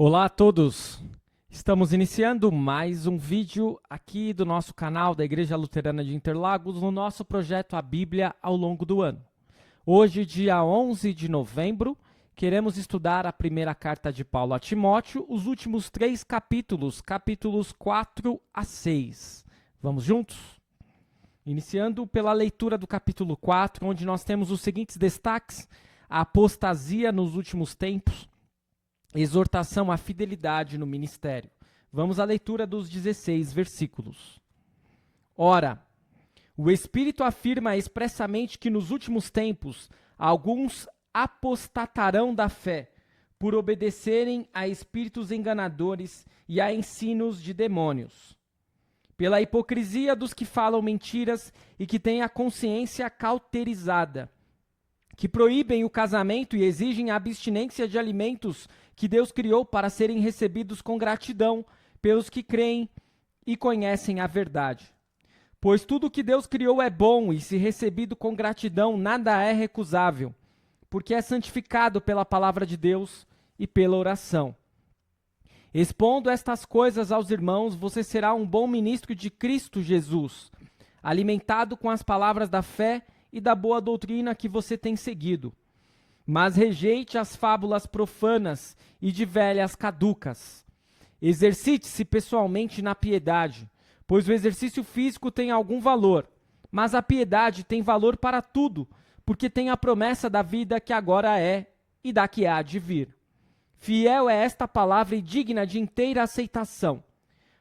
Olá a todos! Estamos iniciando mais um vídeo aqui do nosso canal da Igreja Luterana de Interlagos no nosso projeto A Bíblia ao longo do ano. Hoje, dia 11 de novembro, queremos estudar a primeira carta de Paulo a Timóteo, os últimos 3 capítulos, capítulos 4 a 6. Vamos juntos? Iniciando pela leitura do capítulo 4, onde nós temos os seguintes destaques: a apostasia nos últimos tempos, exortação à fidelidade no ministério. Vamos à leitura dos 16 versículos. Ora, o Espírito afirma expressamente que nos últimos tempos alguns apostatarão da fé, por obedecerem a espíritos enganadores e a ensinos de demônios. Pela hipocrisia dos que falam mentiras e que têm a consciência cauterizada, que proíbem o casamento e exigem a abstinência de alimentos que Deus criou para serem recebidos com gratidão pelos que creem e conhecem a verdade. Pois tudo que Deus criou é bom e, se recebido com gratidão, nada é recusável, porque é santificado pela palavra de Deus e pela oração. Expondo estas coisas aos irmãos, você será um bom ministro de Cristo Jesus, alimentado com as palavras da fé e da boa doutrina que você tem seguido. Mas rejeite as fábulas profanas e de velhas caducas. Exercite-se pessoalmente na piedade, pois o exercício físico tem algum valor, mas a piedade tem valor para tudo, porque tem a promessa da vida que agora é e da que há de vir. Fiel é esta palavra e digna de inteira aceitação,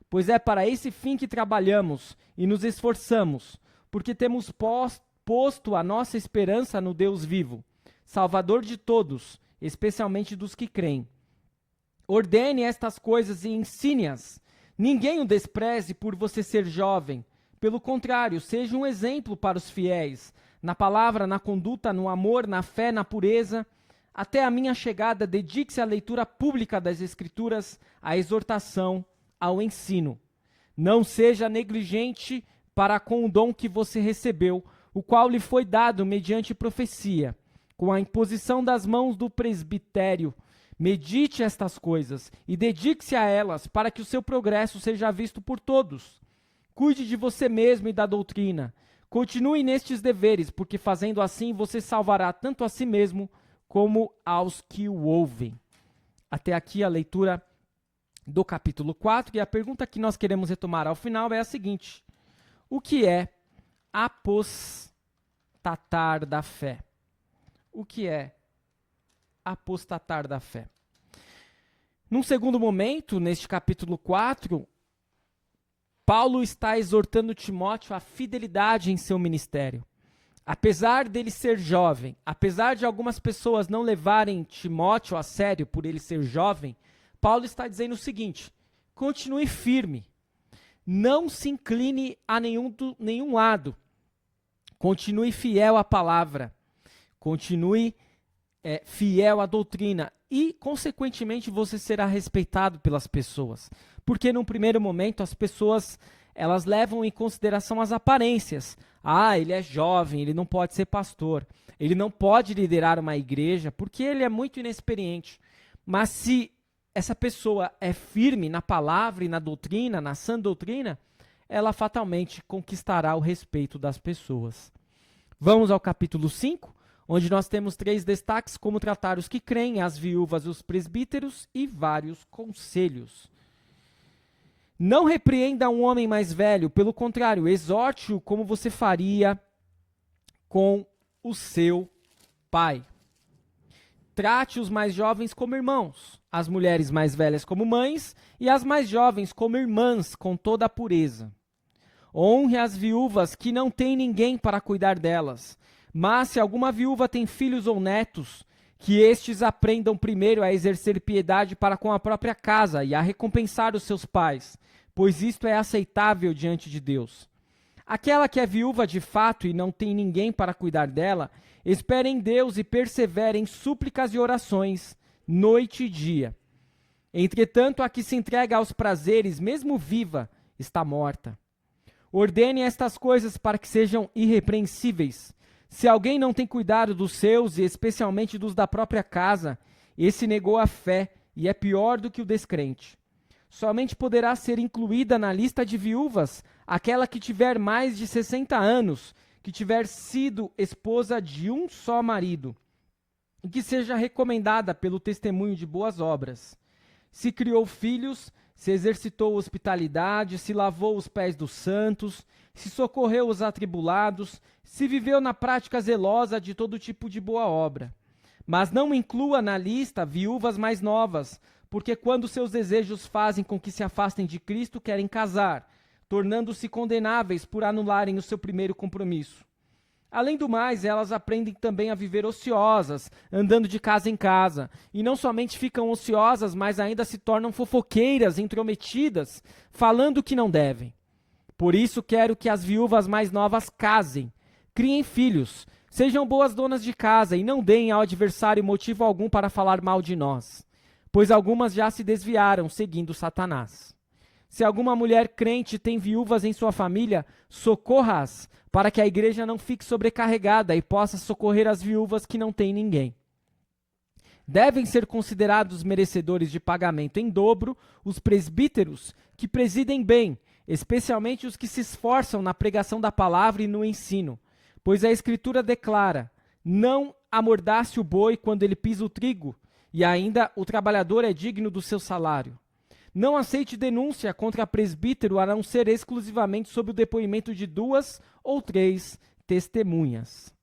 pois é para esse fim que trabalhamos e nos esforçamos, porque temos posto a nossa esperança no Deus vivo, Salvador de todos, especialmente dos que creem. Ordene estas coisas e ensine-as. Ninguém o despreze por você ser jovem. Pelo contrário, seja um exemplo para os fiéis, na palavra, na conduta, no amor, na fé, na pureza. Até a minha chegada, dedique-se à leitura pública das Escrituras, à exortação, ao ensino. Não seja negligente para com o dom que você recebeu, o qual lhe foi dado mediante profecia, com a imposição das mãos do presbitério. Medite estas coisas e dedique-se a elas, para que o seu progresso seja visto por todos. Cuide de você mesmo e da doutrina. Continue nestes deveres, porque fazendo assim você salvará tanto a si mesmo como aos que o ouvem. Até aqui a leitura do capítulo 4, e a pergunta que nós queremos retomar ao final é a seguinte: o que é apostatar da fé? O que é apostatar da fé? Num segundo momento, neste capítulo 4, Paulo está exortando Timóteo à fidelidade em seu ministério. Apesar dele ser jovem, apesar de algumas pessoas não levarem Timóteo a sério por ele ser jovem, Paulo está dizendo o seguinte: continue firme, não se incline a nenhum lado, continue fiel à palavra, continue fiel à doutrina e, consequentemente, você será respeitado pelas pessoas. Porque, num primeiro momento, as pessoas elas levam em consideração as aparências. Ah, ele é jovem, ele não pode ser pastor, ele não pode liderar uma igreja porque ele é muito inexperiente. Mas se essa pessoa é firme na palavra e na doutrina, na sã doutrina, ela fatalmente conquistará o respeito das pessoas. Vamos ao capítulo 5, onde nós temos 3 destaques: como tratar os que creem, as viúvas, os presbíteros e vários conselhos. Não repreenda um homem mais velho, pelo contrário, exorte-o como você faria com o seu pai. Trate os mais jovens como irmãos, as mulheres mais velhas como mães e as mais jovens como irmãs, com toda a pureza. Honre as viúvas que não têm ninguém para cuidar delas. Mas se alguma viúva tem filhos ou netos, que estes aprendam primeiro a exercer piedade para com a própria casa e a recompensar os seus pais, pois isto é aceitável diante de Deus. Aquela que é viúva de fato e não tem ninguém para cuidar dela, espere em Deus e persevere em súplicas e orações, noite e dia. Entretanto, a que se entrega aos prazeres, mesmo viva, está morta. Ordene estas coisas para que sejam irrepreensíveis. Se alguém não tem cuidado dos seus, e especialmente dos da própria casa, esse negou a fé e é pior do que o descrente. Somente poderá ser incluída na lista de viúvas aquela que tiver mais de 60 anos, que tiver sido esposa de um só marido, e que seja recomendada pelo testemunho de boas obras. Se criou filhos, se exercitou hospitalidade, se lavou os pés dos santos, se socorreu os atribulados, se viveu na prática zelosa de todo tipo de boa obra. Mas não inclua na lista viúvas mais novas, porque quando seus desejos fazem com que se afastem de Cristo, querem casar, tornando-se condenáveis por anularem o seu primeiro compromisso. Além do mais, elas aprendem também a viver ociosas, andando de casa em casa, e não somente ficam ociosas, mas ainda se tornam fofoqueiras, intrometidas, falando o que não devem. Por isso quero que as viúvas mais novas casem, criem filhos, sejam boas donas de casa e não deem ao adversário motivo algum para falar mal de nós, pois algumas já se desviaram, seguindo Satanás. Se alguma mulher crente tem viúvas em sua família, socorra-as, para que a igreja não fique sobrecarregada e possa socorrer as viúvas que não têm ninguém. Devem ser considerados merecedores de pagamento em dobro os presbíteros que presidem bem, especialmente os que se esforçam na pregação da palavra e no ensino, pois a Escritura declara: não amordace o boi quando ele pisa o trigo, e ainda o trabalhador é digno do seu salário. Não aceite denúncia contra presbítero a não ser exclusivamente sob o depoimento de 2 ou 3 testemunhas.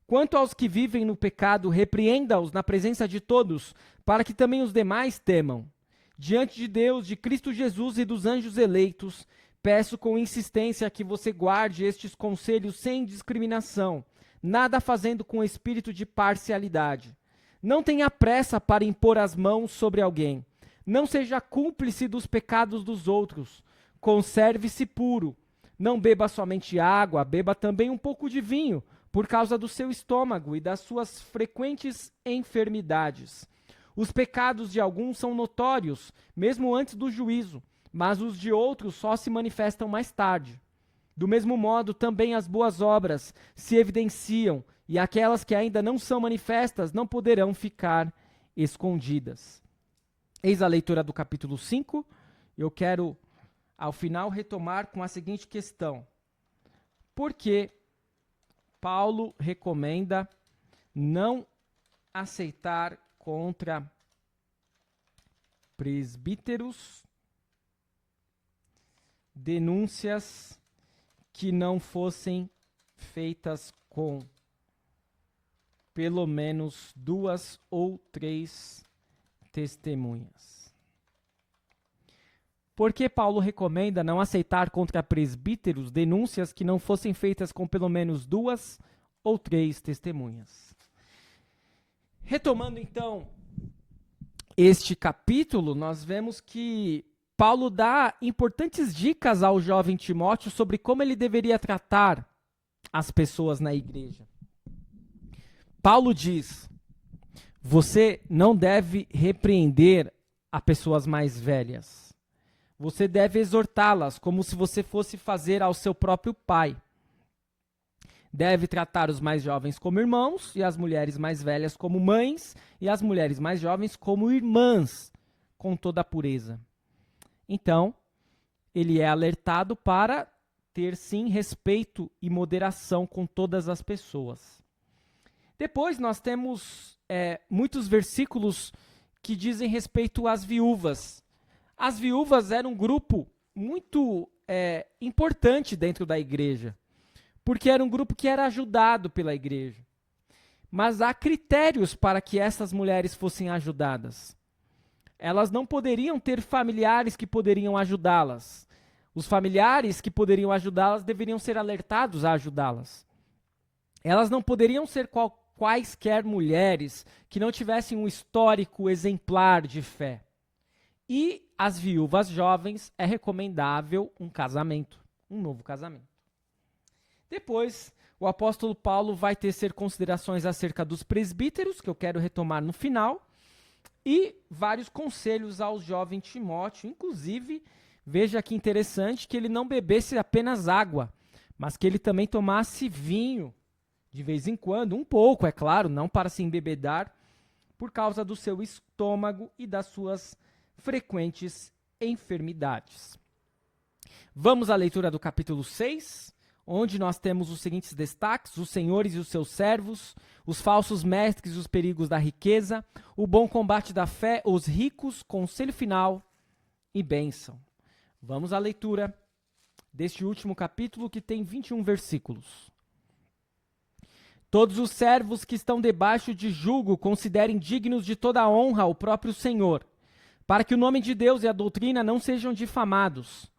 Quanto aos que vivem no pecado, repreenda-os na presença de todos, para que também os demais temam. Diante de Deus, de Cristo Jesus e dos anjos eleitos, peço com insistência que você guarde estes conselhos sem discriminação, nada fazendo com espírito de parcialidade. Não tenha pressa para impor as mãos sobre alguém. Não seja cúmplice dos pecados dos outros. Conserve-se puro. Não beba somente água, beba também um pouco de vinho, por causa do seu estômago e das suas frequentes enfermidades. Os pecados de alguns são notórios, mesmo antes do juízo, mas os de outros só se manifestam mais tarde. Do mesmo modo, também as boas obras se evidenciam, e aquelas que ainda não são manifestas não poderão ficar escondidas. Eis a leitura do capítulo 5. Eu quero, ao final, retomar com a seguinte questão: por que Paulo recomenda não aceitar contra presbíteros denúncias que não fossem feitas com pelo menos 2 ou 3 testemunhas? Por que Paulo recomenda não aceitar contra presbíteros denúncias que não fossem feitas com pelo menos 2 ou 3 testemunhas? Retomando então este capítulo, nós vemos que Paulo dá importantes dicas ao jovem Timóteo sobre como ele deveria tratar as pessoas na igreja. Paulo diz: você não deve repreender a pessoas mais velhas. Você deve exortá-las como se você fosse fazer ao seu próprio pai. Deve tratar os mais jovens como irmãos, e as mulheres mais velhas como mães, e as mulheres mais jovens como irmãs, com toda a pureza. Então, ele é alertado para ter, sim, respeito e moderação com todas as pessoas. Depois, nós temos muitos versículos que dizem respeito às viúvas. As viúvas eram um grupo muito importante dentro da igreja, porque era um grupo que era ajudado pela igreja. Mas há critérios para que essas mulheres fossem ajudadas. Elas não poderiam ter familiares que poderiam ajudá-las. Os familiares que poderiam ajudá-las deveriam ser alertados a ajudá-las. Elas não poderiam ser quaisquer mulheres que não tivessem um histórico exemplar de fé. E as viúvas jovens é recomendável um casamento, um novo casamento. Depois, o apóstolo Paulo vai tecer considerações acerca dos presbíteros, que eu quero retomar no final, e vários conselhos ao jovem Timóteo. Inclusive, veja que interessante que ele não bebesse apenas água, mas que ele também tomasse vinho, de vez em quando, um pouco, é claro, não para se embebedar, por causa do seu estômago e das suas frequentes enfermidades. Vamos à leitura do capítulo 6, onde nós temos os seguintes destaques: os senhores e os seus servos, os falsos mestres e os perigos da riqueza, o bom combate da fé, os ricos, conselho final e bênção. Vamos à leitura deste último capítulo, que tem 21 versículos. Todos os servos que estão debaixo de jugo considerem dignos de toda a honra o próprio Senhor, para que o nome de Deus e a doutrina não sejam difamados.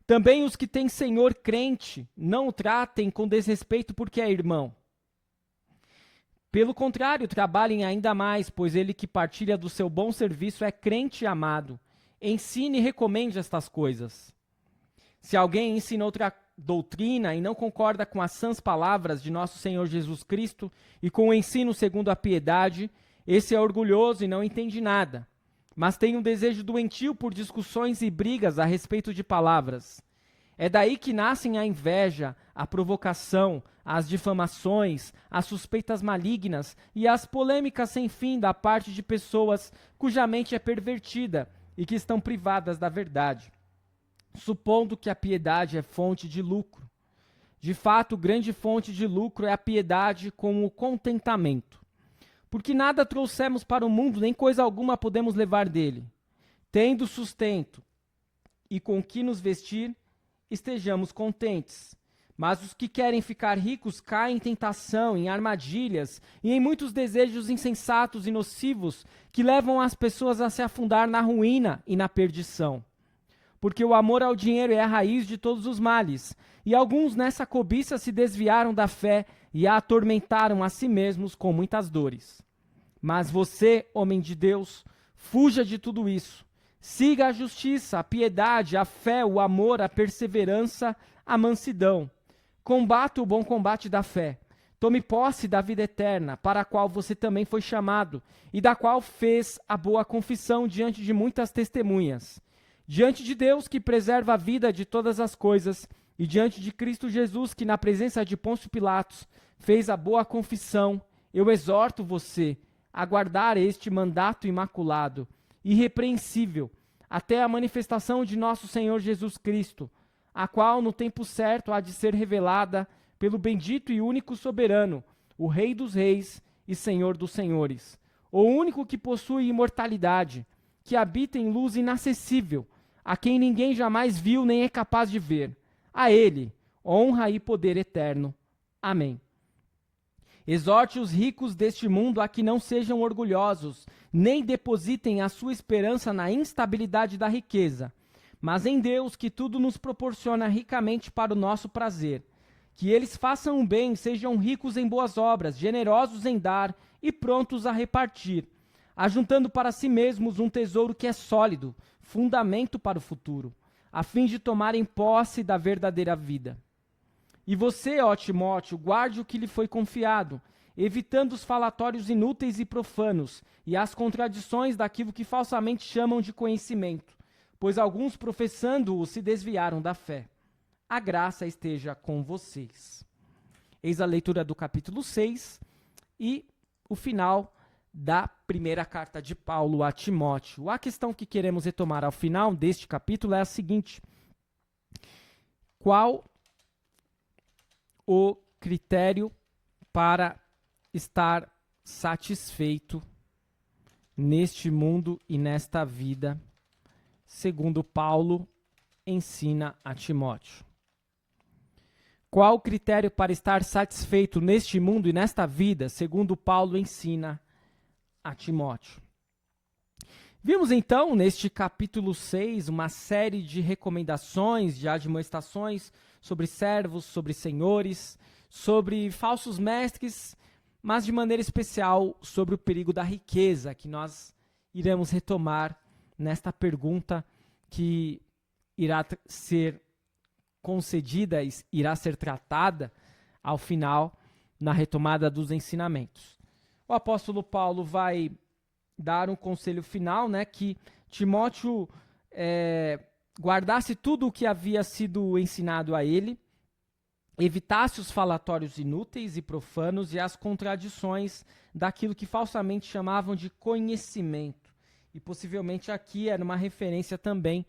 Também os que têm senhor crente não o tratem com desrespeito porque é irmão. Pelo contrário, trabalhem ainda mais, pois ele que partilha do seu bom serviço é crente e amado. Ensine e recomende estas coisas. Se alguém ensina outra doutrina e não concorda com as sãs palavras de nosso Senhor Jesus Cristo e com o ensino segundo a piedade, esse é orgulhoso e não entende nada, mas tem um desejo doentio por discussões e brigas a respeito de palavras. É daí que nascem a inveja, a provocação, as difamações, as suspeitas malignas e as polêmicas sem fim da parte de pessoas cuja mente é pervertida e que estão privadas da verdade, supondo que a piedade é fonte de lucro. De fato, grande fonte de lucro é a piedade com o contentamento. Porque nada trouxemos para o mundo, nem coisa alguma podemos levar dele. Tendo sustento e com que nos vestir, estejamos contentes. Mas os que querem ficar ricos caem em tentação, em armadilhas e em muitos desejos insensatos e nocivos que levam as pessoas a se afundar na ruína e na perdição. Porque o amor ao dinheiro é a raiz de todos os males, e alguns nessa cobiça se desviaram da fé e a atormentaram a si mesmos com muitas dores. Mas você, homem de Deus, fuja de tudo isso. Siga a justiça, a piedade, a fé, o amor, a perseverança, a mansidão. Combata o bom combate da fé. Tome posse da vida eterna, para a qual você também foi chamado, e da qual fez a boa confissão diante de muitas testemunhas. Diante de Deus, que preserva a vida de todas as coisas, e diante de Cristo Jesus, que na presença de Pôncio Pilatos fez a boa confissão, eu exorto você a guardar este mandato imaculado, irrepreensível, até a manifestação de nosso Senhor Jesus Cristo, a qual no tempo certo há de ser revelada pelo bendito e único soberano, o Rei dos reis e Senhor dos senhores, o único que possui imortalidade, que habita em luz inacessível, a quem ninguém jamais viu nem é capaz de ver. A ele, honra e poder eterno. Amém. Exorte os ricos deste mundo a que não sejam orgulhosos, nem depositem a sua esperança na instabilidade da riqueza, mas em Deus, que tudo nos proporciona ricamente para o nosso prazer. Que eles façam o bem, sejam ricos em boas obras, generosos em dar e prontos a repartir, ajuntando para si mesmos um tesouro que é sólido, fundamento para o futuro, a fim de tomarem posse da verdadeira vida. E você, ó Timóteo, guarde o que lhe foi confiado, evitando os falatórios inúteis e profanos e as contradições daquilo que falsamente chamam de conhecimento, pois alguns, professando-o, se desviaram da fé. A graça esteja com vocês. Eis a leitura do capítulo 6 e o final da primeira carta de Paulo a Timóteo. A questão que queremos retomar ao final deste capítulo é a seguinte: qual o critério para estar satisfeito neste mundo e nesta vida, segundo Paulo ensina a Timóteo? Qual o critério para estar satisfeito neste mundo e nesta vida, segundo Paulo ensina a Timóteo? Vimos então, neste capítulo 6, uma série de recomendações, de admoestações sobre servos, sobre senhores, sobre falsos mestres, mas de maneira especial sobre o perigo da riqueza, que nós iremos retomar nesta pergunta que irá ser concedida, irá ser tratada ao final na retomada dos ensinamentos. O apóstolo Paulo vai dar um conselho final, que Timóteo guardasse tudo o que havia sido ensinado a ele, evitasse os falatórios inúteis e profanos e as contradições daquilo que falsamente chamavam de conhecimento. E possivelmente aqui era uma referência também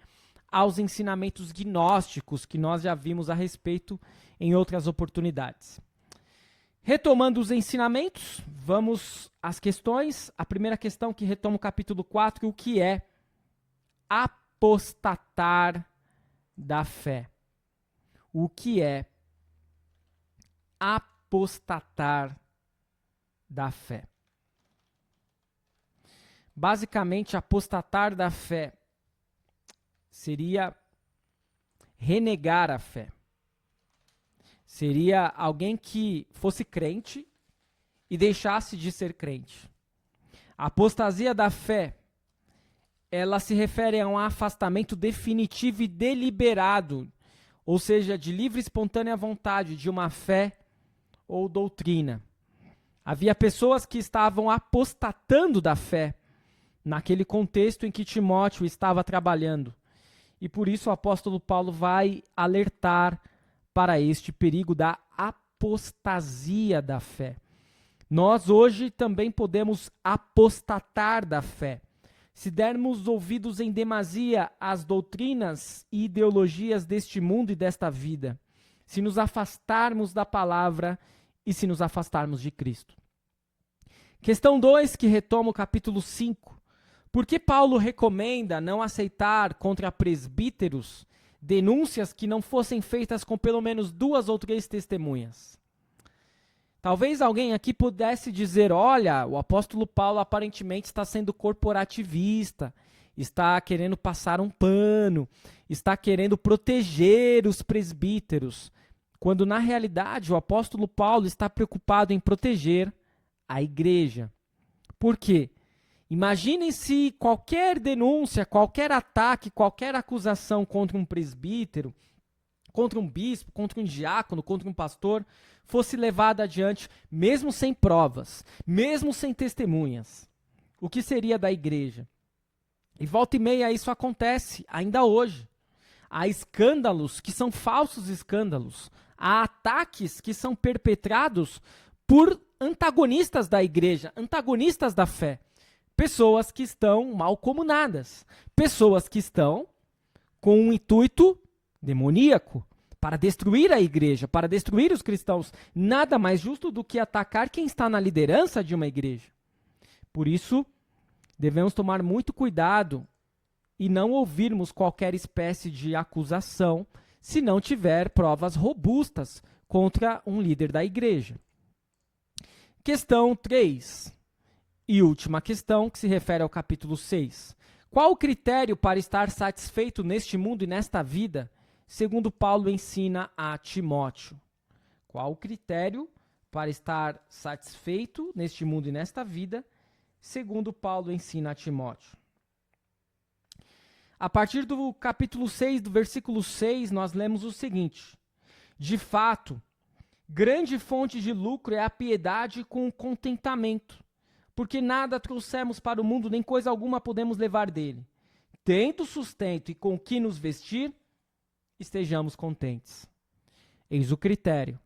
aos ensinamentos gnósticos que nós já vimos a respeito em outras oportunidades. Retomando os ensinamentos, vamos às questões. A primeira questão que retoma o capítulo 4, o que é apostatar da fé. O que é apostatar da fé? Basicamente, apostatar da fé seria renegar a fé. Seria alguém que fosse crente e deixasse de ser crente. A apostasia da fé, ela se refere a um afastamento definitivo e deliberado, ou seja, de livre e espontânea vontade de uma fé ou doutrina. Havia pessoas que estavam apostatando da fé naquele contexto em que Timóteo estava trabalhando. E por isso o apóstolo Paulo vai alertar para este perigo da apostasia da fé. Nós hoje também podemos apostatar da fé. Se dermos ouvidos em demasia às doutrinas e ideologias deste mundo e desta vida, se nos afastarmos da palavra e se nos afastarmos de Cristo. Questão 2, que retoma o capítulo 5. Por que Paulo recomenda não aceitar contra presbíteros denúncias que não fossem feitas com pelo menos 2 ou 3 testemunhas? Talvez alguém aqui pudesse dizer, olha, o apóstolo Paulo aparentemente está sendo corporativista, está querendo passar um pano, está querendo proteger os presbíteros, quando na realidade o apóstolo Paulo está preocupado em proteger a igreja. Por quê? Imaginem se qualquer denúncia, qualquer ataque, qualquer acusação contra um presbítero, contra um bispo, contra um diácono, contra um pastor, fosse levada adiante, mesmo sem provas, mesmo sem testemunhas. O que seria da igreja? E volta e meia isso acontece, ainda hoje. Há escândalos que são falsos escândalos. Há ataques que são perpetrados por antagonistas da igreja, antagonistas da fé. Pessoas que estão malcomunadas. Pessoas que estão com um intuito demoníaco para destruir a igreja, para destruir os cristãos. Nada mais justo do que atacar quem está na liderança de uma igreja. Por isso, devemos tomar muito cuidado e não ouvirmos qualquer espécie de acusação se não tiver provas robustas contra um líder da igreja. Questão 3. E última questão, que se refere ao capítulo 6. Qual o critério para estar satisfeito neste mundo e nesta vida, segundo Paulo ensina a Timóteo? Qual o critério para estar satisfeito neste mundo e nesta vida, segundo Paulo ensina a Timóteo? A partir do capítulo 6, do versículo 6, nós lemos o seguinte: de fato, grande fonte de lucro é a piedade com o contentamento, porque nada trouxemos para o mundo, nem coisa alguma podemos levar dele. Tendo sustento e com o que nos vestir, estejamos contentes. Eis o critério.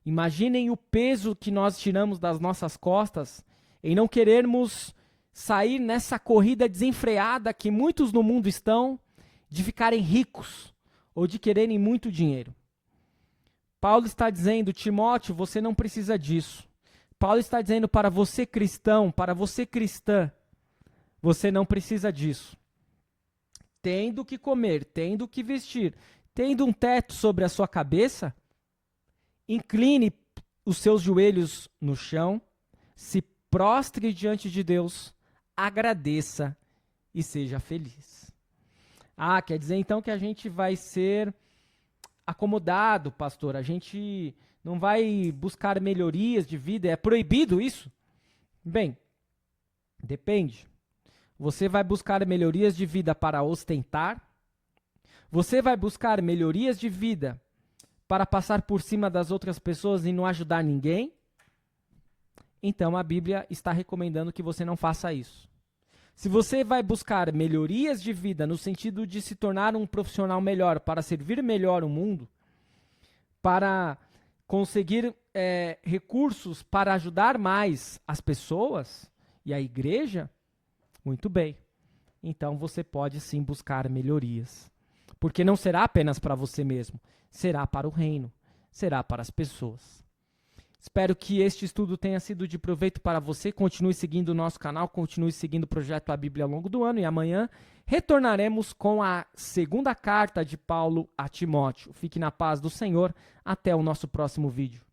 Imaginem o peso que nós tiramos das nossas costas em não querermos sair nessa corrida desenfreada que muitos no mundo estão, de ficarem ricos ou de quererem muito dinheiro. Paulo está dizendo, Timóteo, você não precisa disso. Paulo está dizendo para você cristão, para você cristã, você não precisa disso. Tendo o que comer, tendo o que vestir, tendo um teto sobre a sua cabeça, incline os seus joelhos no chão, se prostre diante de Deus, agradeça e seja feliz. Ah, quer dizer então que a gente vai ser acomodado, pastor, a gente não vai buscar melhorias de vida, é proibido isso? Bem, depende. Você vai buscar melhorias de vida para ostentar? Você vai buscar melhorias de vida para passar por cima das outras pessoas e não ajudar ninguém? Então a Bíblia está recomendando que você não faça isso. Se você vai buscar melhorias de vida no sentido de se tornar um profissional melhor para servir melhor o mundo, para conseguir recursos para ajudar mais as pessoas e a igreja, muito bem. Então você pode sim buscar melhorias. Porque não será apenas para você mesmo, será para o reino, será para as pessoas. Espero que este estudo tenha sido de proveito para você. Continue seguindo o nosso canal, continue seguindo o Projeto A Bíblia ao longo do ano. E amanhã retornaremos com a segunda carta de Paulo a Timóteo. Fique na paz do Senhor. Até o nosso próximo vídeo.